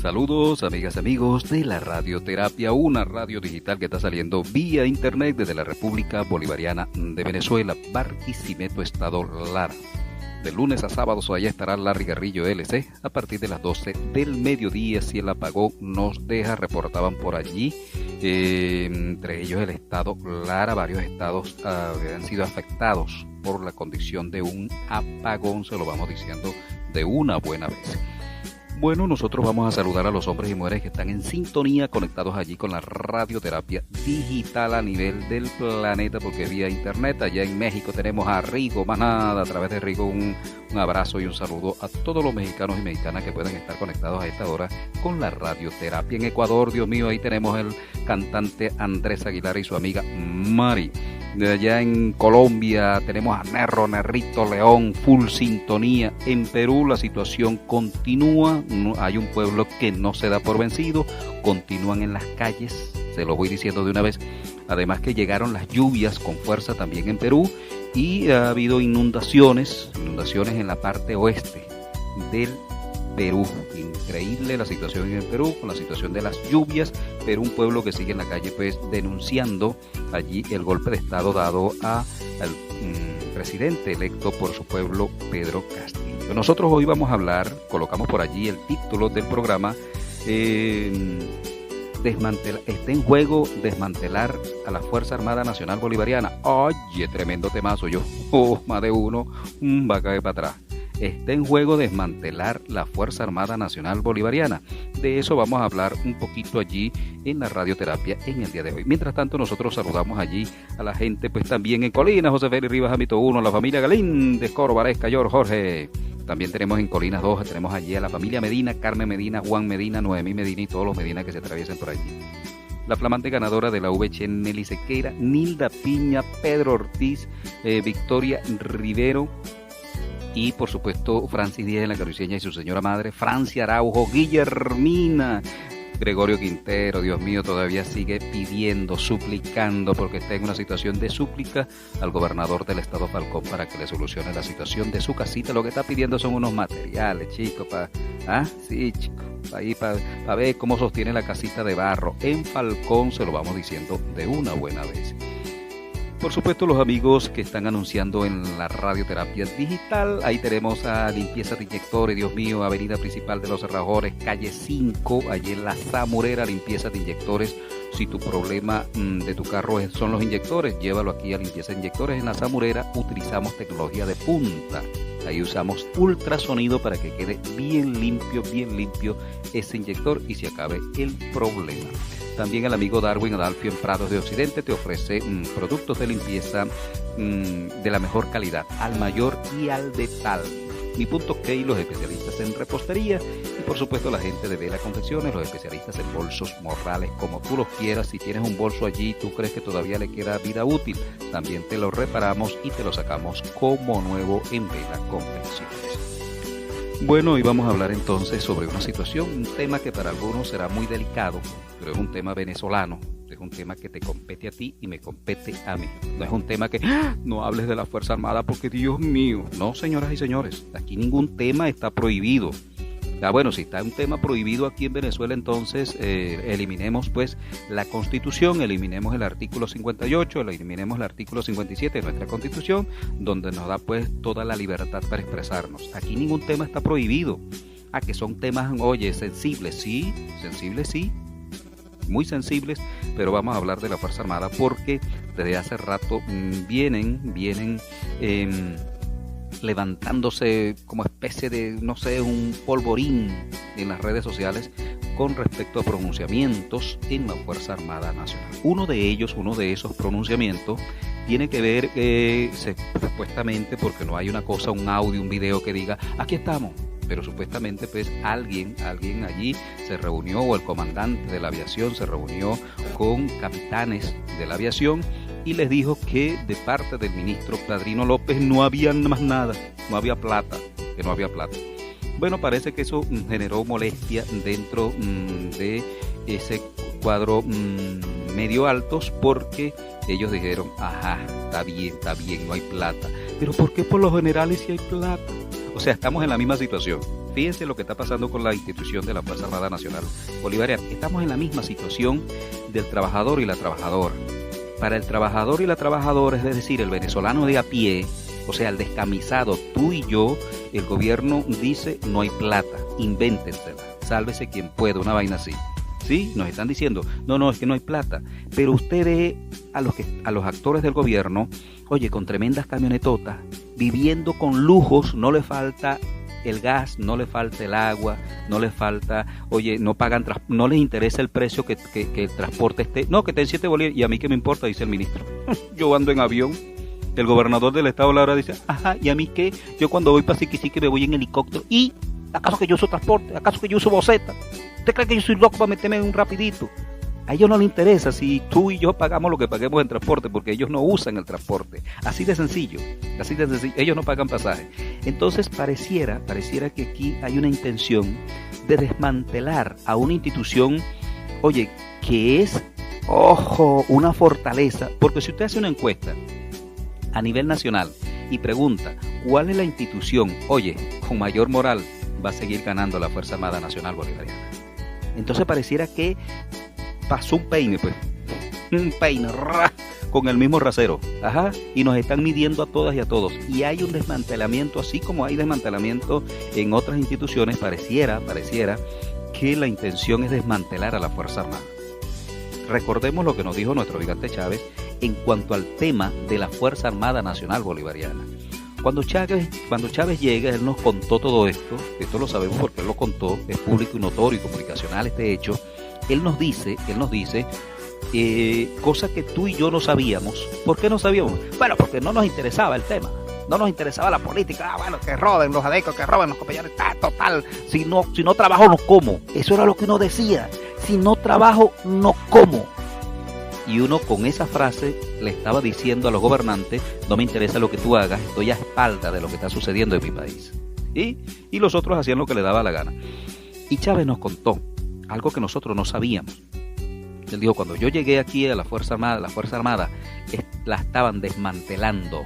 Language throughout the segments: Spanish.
Saludos, amigas y amigos de la Radioterapia, una radio digital que está saliendo vía internet desde la República Bolivariana de Venezuela, Barquisimeto, Estado Lara. De lunes a sábados allá estará Larry Garrillo LC a partir de las 12 del mediodía. Si el apagón nos deja, reportaban por allí, entre ellos el estado Lara, varios estados han sido afectados por la condición de un apagón, se lo vamos diciendo de una buena vez. Bueno, nosotros vamos a saludar a los hombres y mujeres que están en sintonía, conectados allí con la radioterapia digital a nivel del planeta, porque vía internet, allá en México tenemos a Rigo, más nada, a través de Rigo un abrazo y un saludo a todos los mexicanos y mexicanas que pueden estar conectados a esta hora con la radioterapia. En Ecuador, Dios mío, ahí tenemos el cantante Andrés Aguilar y su amiga Mari. De allá en Colombia tenemos a Nerrito León, full sintonía. En Perú la situación continúa, hay un pueblo que no se da por vencido, continúan en las calles, se lo voy diciendo de una vez. Además que llegaron las lluvias con fuerza también en Perú y ha habido inundaciones en la parte oeste del Perú. Increíble la situación en Perú con la situación de las lluvias, pero un pueblo que sigue en la calle pues denunciando allí el golpe de estado dado al presidente electo por su pueblo, Pedro Castillo. Nosotros hoy vamos a hablar, colocamos por allí el título del programa, está en juego desmantelar a la Fuerza Armada Nacional Bolivariana. Oye, tremendo temazo yo. Más de uno va a caer para atrás. Está en juego desmantelar la Fuerza Armada Nacional Bolivariana. De eso vamos a hablar un poquito allí en la radioterapia en el día de hoy. Mientras tanto, nosotros saludamos allí a la gente, pues también en Colinas, José Félix Rivas, Ámbito 1, la familia Galíndez, Coro, Varesca, Yor, Jorge. También tenemos en Colinas 2, tenemos allí a la familia Medina, Carmen Medina, Juan Medina, Noemí Medina y todos los Medina que se atraviesan por allí. La flamante ganadora de la VH, Nelly Sequeira, Nilda Piña, Pedro Ortiz, Victoria Rivero, y por supuesto Francis Díaz de la Caruceña y su señora madre, Francia Araujo, Guillermina, Gregorio Quintero, Dios mío, todavía sigue pidiendo, suplicando, porque está en una situación de súplica al gobernador del estado Falcón para que le solucione la situación de su casita. Lo que está pidiendo son unos materiales, chicos, para ver cómo sostiene la casita de barro en Falcón, se lo vamos diciendo de una buena vez. Por supuesto, los amigos que están anunciando en la radioterapia digital, ahí tenemos a Limpieza de Inyectores, Dios mío, avenida principal de Los Cerrajores, calle 5, allí en la Zamorera, Limpieza de Inyectores. Si tu problema de tu carro son los inyectores, llévalo aquí a Limpieza de Inyectores en la Zamorera. Utilizamos tecnología de punta. Ahí usamos ultrasonido para que quede bien limpio ese inyector y se acabe el problema. También el amigo Darwin Adalfio en Prados de Occidente te ofrece productos de limpieza de la mejor calidad, al mayor y al detal. Mi punto K, los especialistas en repostería y por supuesto la gente de Vela Confecciones, los especialistas en bolsos morrales, como tú los quieras. Si tienes un bolso allí y tú crees que todavía le queda vida útil, también te lo reparamos y te lo sacamos como nuevo en Vela Confecciones. Bueno, hoy vamos a hablar entonces sobre una situación, un tema que para algunos será muy delicado, pero es un tema venezolano, es un tema que te compete a ti y me compete a mí. No es un tema que no hables de la Fuerza Armada porque Dios mío. No, señoras y señores, aquí ningún tema está prohibido. Bueno, si está un tema prohibido aquí en Venezuela, entonces eliminemos pues la Constitución, eliminemos el artículo 58, eliminemos el artículo 57 de nuestra Constitución, donde nos da pues toda la libertad para expresarnos. Aquí ningún tema está prohibido. Que son temas, oye, sensibles, sí, muy sensibles, pero vamos a hablar de la Fuerza Armada porque desde hace rato vienen levantándose como especie de, no sé, un polvorín en las redes sociales con respecto a pronunciamientos en la Fuerza Armada Nacional. Uno de esos pronunciamientos tiene que ver supuestamente, porque no hay una cosa, un audio, un video que diga, aquí estamos, pero supuestamente pues alguien allí se reunió, o el comandante de la aviación se reunió con capitanes de la aviación y les dijo que de parte del ministro Padrino López no había más nada, no había plata. Bueno, parece que eso generó molestia dentro de ese cuadro medio altos, porque ellos dijeron, está bien, no hay plata. Pero ¿por qué por los generales si hay plata? O sea, estamos en la misma situación. Fíjense lo que está pasando con la institución de la Fuerza Armada Nacional Bolivariana. Estamos en la misma situación del trabajador y la trabajadora. Para el trabajador y la trabajadora, es decir, el venezolano de a pie, o sea, el descamisado, tú y yo, el gobierno dice no hay plata, invéntensela, sálvese quien pueda, una vaina así. ¿Sí? Nos están diciendo, no, es que no hay plata. Pero usted ve a los actores del gobierno, oye, con tremendas camionetotas, viviendo con lujos, no le falta el gas, no le falta el agua, no le falta, oye, no pagan, no les interesa el precio que el transporte esté, no, que esté en 7 bolívares, y a mí qué me importa, dice el ministro. Yo ando en avión. El gobernador del estado Lara dice, ajá, ¿y a mí qué? Yo cuando voy para Siquisique me voy en helicóptero. ¿Y acaso que yo uso transporte? ¿Acaso que yo uso boceta? ¿Usted cree que yo soy loco para meterme en un rapidito? A ellos no les interesa si tú y yo pagamos lo que paguemos en transporte, porque ellos no usan el transporte. Así de sencillo, ellos no pagan pasaje. Entonces pareciera que aquí hay una intención de desmantelar a una institución, oye, que es, ojo, una fortaleza, porque si usted hace una encuesta a nivel nacional y pregunta cuál es la institución, oye, con mayor moral va a seguir ganando la Fuerza Armada Nacional Bolivariana. Entonces pareciera que pasó un peine, pues, un peine, con el mismo rasero, ajá, y nos están midiendo a todas y a todos, y hay un desmantelamiento, así como hay desmantelamiento en otras instituciones, pareciera que la intención es desmantelar a la Fuerza Armada. Recordemos lo que nos dijo nuestro gigante Chávez en cuanto al tema de la Fuerza Armada Nacional Bolivariana. Cuando Chávez llega, él nos contó todo esto lo sabemos porque él lo contó, es público y notorio y comunicacional este hecho. Él nos dice cosas que tú y yo no sabíamos. ¿Por qué no sabíamos? Bueno, porque no nos interesaba el tema, no nos interesaba la política. Bueno, que roben los adecos, que roben los compañeros, total, si no trabajo no como. Eso era lo que uno decía, si no trabajo no como. Y uno con esa frase le estaba diciendo a los gobernantes, no me interesa lo que tú hagas, estoy a espalda de lo que está sucediendo en mi país. Y los otros hacían lo que les daba la gana. Y Chávez nos contó algo que nosotros no sabíamos. Él dijo, cuando yo llegué aquí a la Fuerza Armada la estaban desmantelando.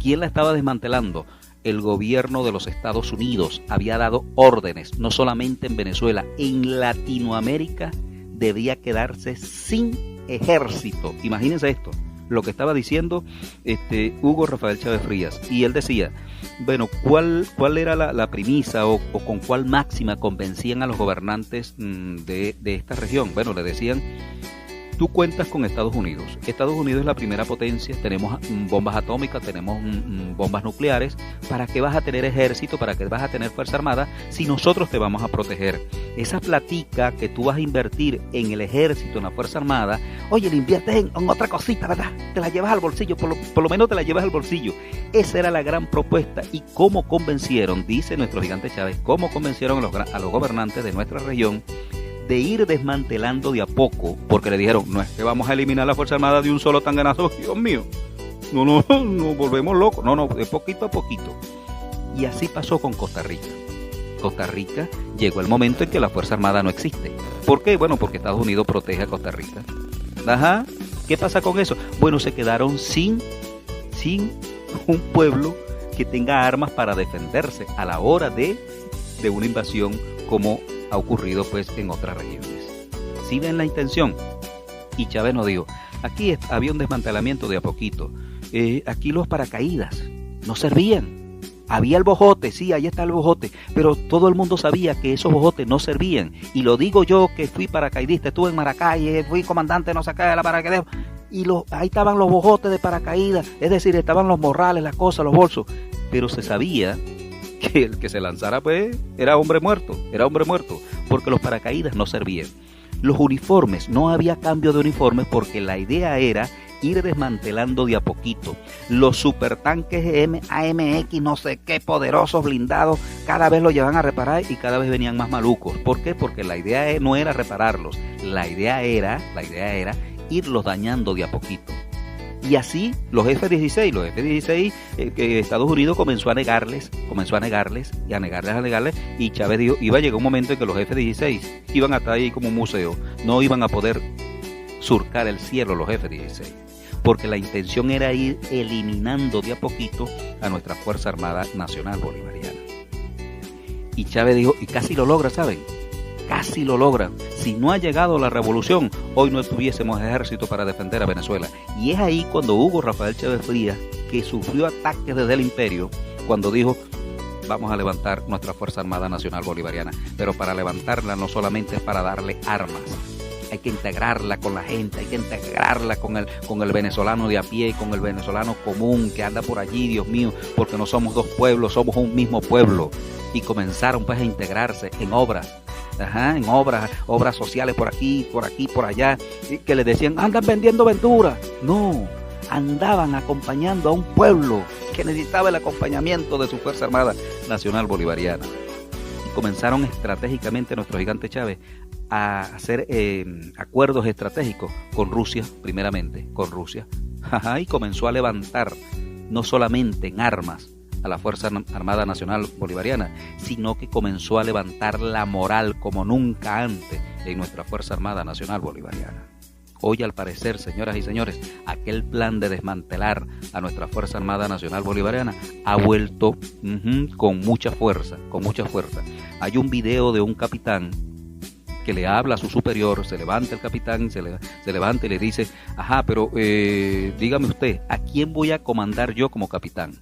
¿Quién la estaba desmantelando? El gobierno de los Estados Unidos había dado órdenes, no solamente en Venezuela, en Latinoamérica debía quedarse sin ejército. Imagínense esto, lo que estaba diciendo Hugo Rafael Chávez Frías, y él decía, bueno, ¿cuál era la premisa o con cuál máxima convencían a los gobernantes de esta región? Bueno, le decían, tú cuentas con Estados Unidos. Estados Unidos es la primera potencia, tenemos bombas atómicas, tenemos bombas nucleares. ¿Para qué vas a tener ejército? ¿Para qué vas a tener Fuerza Armada si nosotros te vamos a proteger? Esa platica que tú vas a invertir en el ejército, en la Fuerza Armada, oye, le inviertes en otra cosita, ¿verdad? Te la llevas al bolsillo, por lo menos te la llevas al bolsillo. Esa era la gran propuesta. ¿Y cómo convencieron, dice nuestro gigante Chávez, cómo convencieron a los gobernantes de nuestra región de ir desmantelando de a poco? Porque le dijeron, no es que vamos a eliminar la Fuerza Armada de un solo tanganazo, Dios mío, no volvemos locos, no, de poquito a poquito. Y así pasó con Costa Rica. Costa Rica llegó el momento en que la Fuerza Armada no existe. ¿Por qué? Bueno, porque Estados Unidos protege a Costa Rica. Ajá, ¿qué pasa con eso? Bueno, se quedaron sin un pueblo que tenga armas para defenderse a la hora de una invasión como ha ocurrido pues en otras regiones. ¿Sí ven la intención? Y Chávez nos dijo, aquí había un desmantelamiento de a poquito. Aquí los paracaídas no servían. Había el bojote, sí, ahí está el bojote, pero todo el mundo sabía que esos bojotes no servían. Y lo digo yo que fui paracaidista, estuve en Maracay, fui comandante no sé qué de la paracaidista, y ahí estaban los bojotes de paracaídas, es decir, estaban los morrales, las cosas, los bolsos, pero se sabía que el que se lanzara pues era hombre muerto, porque los paracaídas no servían. Los uniformes, no había cambio de uniformes porque la idea era ir desmantelando de a poquito. Los supertanques AMX, no sé qué, poderosos, blindados, cada vez los llevan a reparar y cada vez venían más malucos. ¿Por qué? Porque la idea no era repararlos, la idea era irlos dañando de a poquito. Y así los F-16, Estados Unidos comenzó a negarles, y Chávez dijo, iba a llegar un momento en que los F-16 iban a estar ahí como un museo, no iban a poder surcar el cielo los F-16, porque la intención era ir eliminando de a poquito a nuestra Fuerza Armada Nacional Bolivariana. Y Chávez dijo, y casi lo logra, ¿saben? Casi lo logran. Si no ha llegado la revolución, hoy no tuviésemos ejército para defender a Venezuela. Y es ahí cuando Hugo Rafael Chávez Frías, que sufrió ataques desde el imperio, cuando dijo, vamos a levantar nuestra Fuerza Armada Nacional Bolivariana. Pero para levantarla no solamente es para darle armas, hay que integrarla con la gente, hay que integrarla con el venezolano de a pie, con el venezolano común que anda por allí, Dios mío, porque no somos dos pueblos, somos un mismo pueblo. Y comenzaron pues a integrarse en obras. En obras sociales por aquí, por allá, que les decían, andan vendiendo verdura. No, andaban acompañando a un pueblo que necesitaba el acompañamiento de su Fuerza Armada Nacional Bolivariana. Y comenzaron estratégicamente nuestro gigante Chávez a hacer acuerdos estratégicos con Rusia, primeramente, con Rusia. Y comenzó a levantar, no solamente en armas, a la Fuerza Armada Nacional Bolivariana, sino que comenzó a levantar la moral como nunca antes en nuestra Fuerza Armada Nacional Bolivariana. Hoy, al parecer, señoras y señores, aquel plan de desmantelar a nuestra Fuerza Armada Nacional Bolivariana ha vuelto con mucha fuerza, con mucha fuerza. Hay un video de un capitán que le habla a su superior, se levanta el capitán, se levanta y le dice, pero dígame usted, ¿a quién voy a comandar yo como capitán?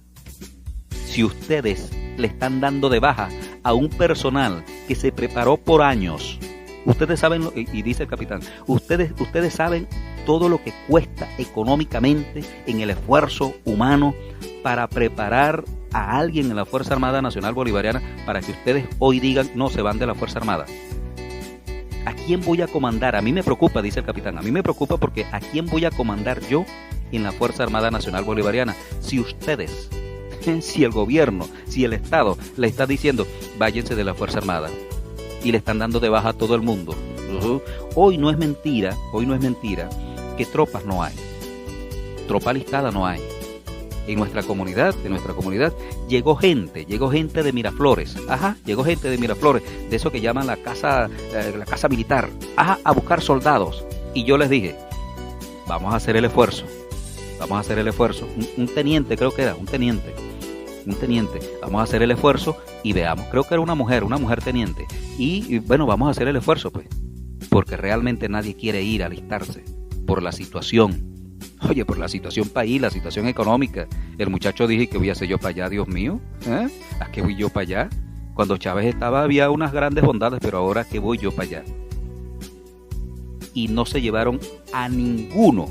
Si ustedes le están dando de baja a un personal que se preparó por años, ustedes saben, y dice el capitán, ustedes saben todo lo que cuesta económicamente en el esfuerzo humano para preparar a alguien en la Fuerza Armada Nacional Bolivariana para que ustedes hoy digan, no, se van de la Fuerza Armada. ¿A quién voy a comandar? A mí me preocupa, dice el capitán, a mí me preocupa porque ¿a quién voy a comandar yo en la Fuerza Armada Nacional Bolivariana? Si ustedes, si el gobierno, si el Estado le está diciendo, váyanse de la Fuerza Armada y le están dando de baja a todo el mundo. Hoy no es mentira que tropas no hay, tropa alistada no hay. En nuestra comunidad llegó gente de Miraflores, llegó gente de Miraflores, de eso que llaman la casa militar, a buscar soldados. Y yo les dije, vamos a hacer el esfuerzo, un teniente, creo que era, un teniente, vamos a hacer el esfuerzo y veamos, creo que era una mujer teniente, y bueno, vamos a hacer el esfuerzo pues, porque realmente nadie quiere ir a alistarse por la situación. Oye, por la situación país, la situación económica. El muchacho dije que voy a hacer yo para allá, Dios mío. ¿A qué voy yo para allá? Cuando Chávez estaba había unas grandes bondades, pero ahora ¿a qué voy yo para allá? Y no se llevaron a ninguno.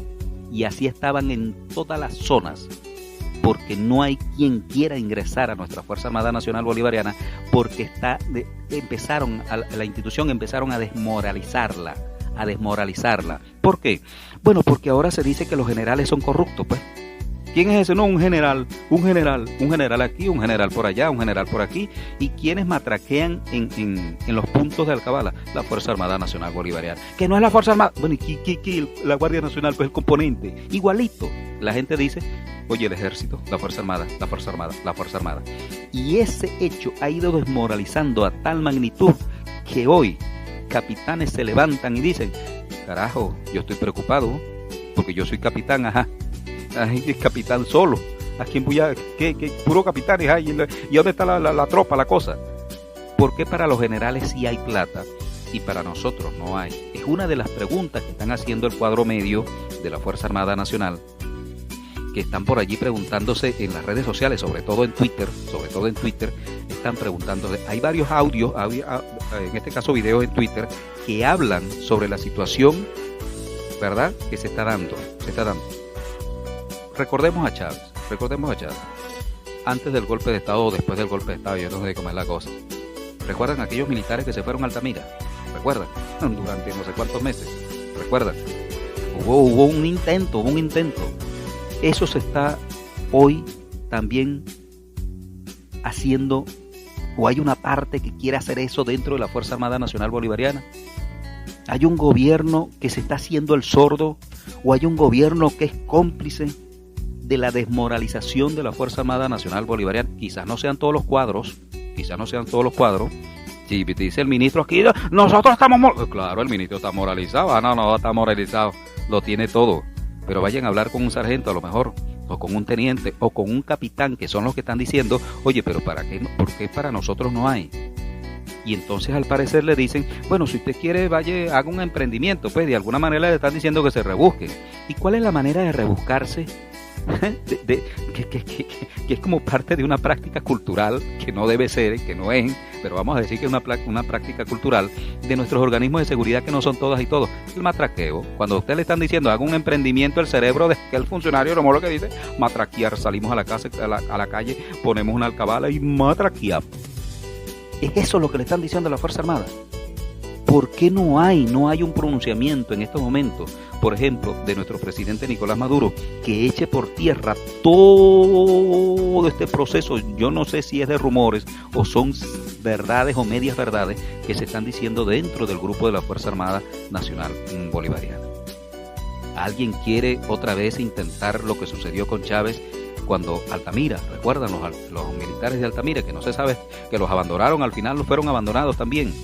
Y así estaban en todas las zonas. Porque no hay quien quiera ingresar a nuestra Fuerza Armada Nacional Bolivariana, porque la institución empezaron a desmoralizarla. ¿Por qué? Bueno, porque ahora se dice que los generales son corruptos, pues. ¿Quién es ese? No, un general aquí, un general por allá, un general por aquí. ¿Y quiénes matraquean en los puntos de Alcabala? La Fuerza Armada Nacional Bolivariana. Que no es la Fuerza Armada. Bueno, ¿y la Guardia Nacional? Pues el componente. Igualito. La gente dice, oye, el ejército, la Fuerza Armada. Y ese hecho ha ido desmoralizando a tal magnitud que hoy capitanes se levantan y dicen, carajo, yo estoy preocupado porque yo soy capitán, es capitán solo, ¿a quién voy a, qué puro capitán, y dónde está la tropa, la cosa? ¿Por qué para los generales sí hay plata y para nosotros no hay? Es una de las preguntas que están haciendo el cuadro medio de la Fuerza Armada Nacional, que están por allí preguntándose en las redes sociales, sobre todo en Twitter, están preguntándose. Hay varios audios, en este caso videos en Twitter, que hablan sobre la situación, ¿verdad?, que se está dando. Recordemos a Chávez. Antes del golpe de Estado o después del golpe de Estado, yo no sé cómo es la cosa. ¿Recuerdan aquellos militares que se fueron a Altamira? ¿Recuerdan? Durante no sé cuántos meses. ¿Recuerdan? Hubo un intento. Eso se está hoy también haciendo, o hay una parte que quiere hacer eso dentro de la Fuerza Armada Nacional Bolivariana. Hay un gobierno que se está haciendo el sordo, o hay un gobierno que es cómplice de la desmoralización de la Fuerza Armada Nacional Bolivariana. Quizás no sean todos los cuadros. Si dice el ministro aquí, nosotros estamos... Claro, el ministro está moralizado. No, está moralizado. Lo tiene todo. Pero vayan a hablar con un sargento a lo mejor, o con un teniente, o con un capitán, que son los que están diciendo, oye, pero ¿para qué? ¿Por qué para nosotros no hay? Y entonces al parecer le dicen, bueno, si usted quiere, vaya, haga un emprendimiento, pues de alguna manera le están diciendo que se rebusquen. ¿Y cuál es la manera de rebuscarse? Que es como parte de una práctica cultural que no debe ser, que no es, pero vamos a decir que es una práctica cultural de nuestros organismos de seguridad, que no son todas y todos. El matraqueo. Cuando a usted le están diciendo haga un emprendimiento, el cerebro de que el funcionario lo que dice matraquear, salimos a la casa, a la calle, ponemos una alcabala y matraqueamos. ¿Es eso lo que le están diciendo a la Fuerza Armada? ¿Por qué no hay un pronunciamiento en estos momentos, por ejemplo, de nuestro presidente Nicolás Maduro, que eche por tierra todo este proceso? Yo no sé si es de rumores o son verdades o medias verdades que se están diciendo dentro del grupo de la Fuerza Armada Nacional Bolivariana. ¿Alguien quiere otra vez intentar lo que sucedió con Chávez cuando Altamira, recuerdan los militares de Altamira, que no se sabe, que los abandonaron, al final fueron abandonados también?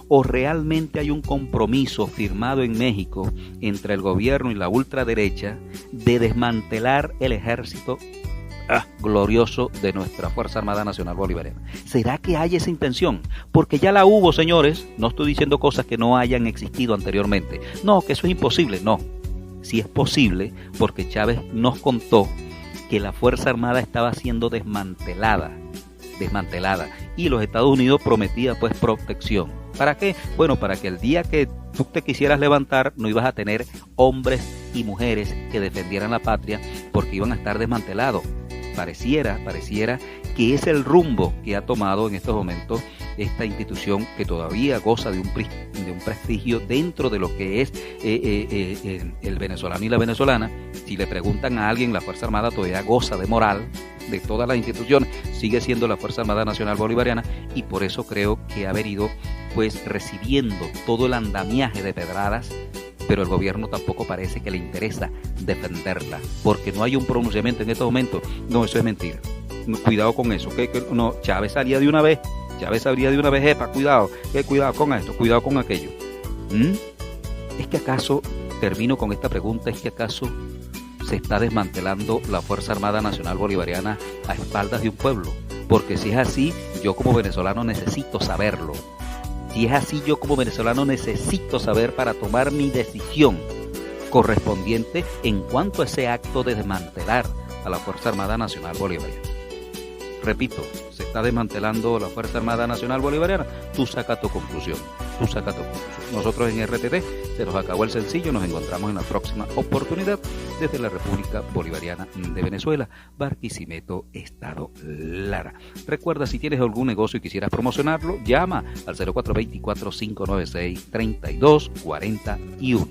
¿O realmente hay un compromiso firmado en México entre el gobierno y la ultraderecha de desmantelar el ejército glorioso de nuestra Fuerza Armada Nacional Bolivariana? ¿Será que hay esa intención? Porque ya la hubo, señores. No estoy diciendo cosas que no hayan existido anteriormente. No, que eso es imposible. No, sí es posible, porque Chávez nos contó que la Fuerza Armada estaba siendo desmantelada, y los Estados Unidos prometían pues protección. ¿Para qué? Bueno, para que el día que tú te quisieras levantar no ibas a tener hombres y mujeres que defendieran la patria, porque iban a estar desmantelados. Pareciera que es el rumbo que ha tomado en estos momentos esta institución, que todavía goza de un prestigio dentro de lo que es el venezolano y la venezolana. Si le preguntan a alguien, la Fuerza Armada todavía goza de moral. De todas las instituciones sigue siendo la Fuerza Armada Nacional Bolivariana, y por eso creo que ha venido pues recibiendo todo el andamiaje de pedradas, pero el gobierno tampoco parece que le interesa defenderla, porque no hay un pronunciamiento en estos momentos. No, eso es mentira. Cuidado con eso. No, Chávez salía de una vez. Cuidado con esto, cuidado con aquello. ¿Es que acaso, termino con esta pregunta, es que acaso se está desmantelando la Fuerza Armada Nacional Bolivariana a espaldas de un pueblo? Porque si es así, yo como venezolano necesito saberlo. Si es así, yo como venezolano necesito saber para tomar mi decisión correspondiente en cuanto a ese acto de desmantelar a la Fuerza Armada Nacional Bolivariana. Repito, se está desmantelando la Fuerza Armada Nacional Bolivariana. Tú saca tu conclusión. Nosotros en RTT se nos acabó el sencillo. Nos encontramos en la próxima oportunidad desde la República Bolivariana de Venezuela, Barquisimeto, Estado Lara. Recuerda, si tienes algún negocio y quisieras promocionarlo, llama al 0424-596-3241.